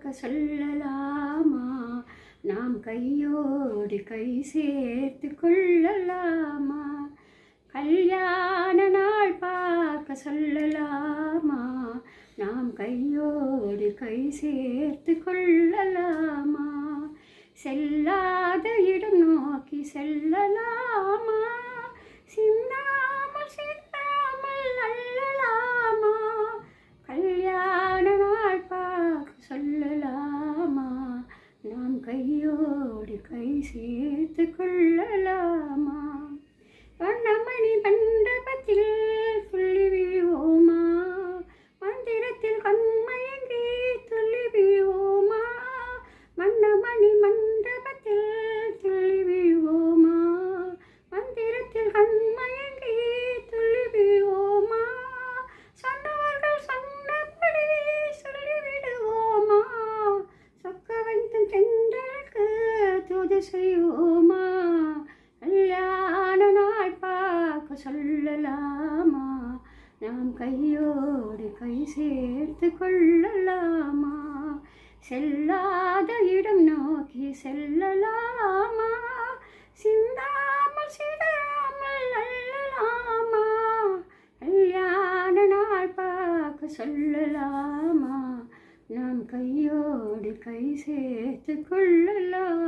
பார்க்க சொல்லலாமா? நாம் கையோடு கை சேர்த்து கொள்ளலாமா? கல்யாண நாள் பார்க்க சொல்லலாமா? நாம் கையோடு கை சேர்த்து கொள்ளலாமா? செல்லாத இடம் நோக்கி செல்லலாமா? சிந்தாமல் சிந்தாமல் அள்ளலாமா? கல்யாண நாள் பார்க்க சொல்லலாமா? நாம் கையோடு கை சேர்த்து கொள்ளலாமா? வண்ணமணி மண்டபத்தில் துள்ளி விழுவோமா? மந்திரத்தில் கண்மயங்கி துள்ளி விழுவோமா? வண்ணமணி மண்டபத்தில் துள்ளி விழுவோமா? மந்திரத்தில் கண்மயங்கி துள்ளி விழுவோமா? சொன்னவர்கள் சொன்னபடி சொல்லிவிடுவோமா? சொக்க வைத்த தென்றலுக்கு தூது செய்வோமா? கல்யாண நாள் பார்க்க சொல்லலாமா? நாம் கையோடு கை சேர்த்து கொள்ளலாமா? செல்லாத இடம் நோக்கி செல்லலாமா? சிந்தாமல் சிதாமல் அள்ளலாமா? கல்யாண நாள் பார்க்க சொல்லலாமா? நாம் கையோடு கை சேர்த்து கொள்ளலாம்.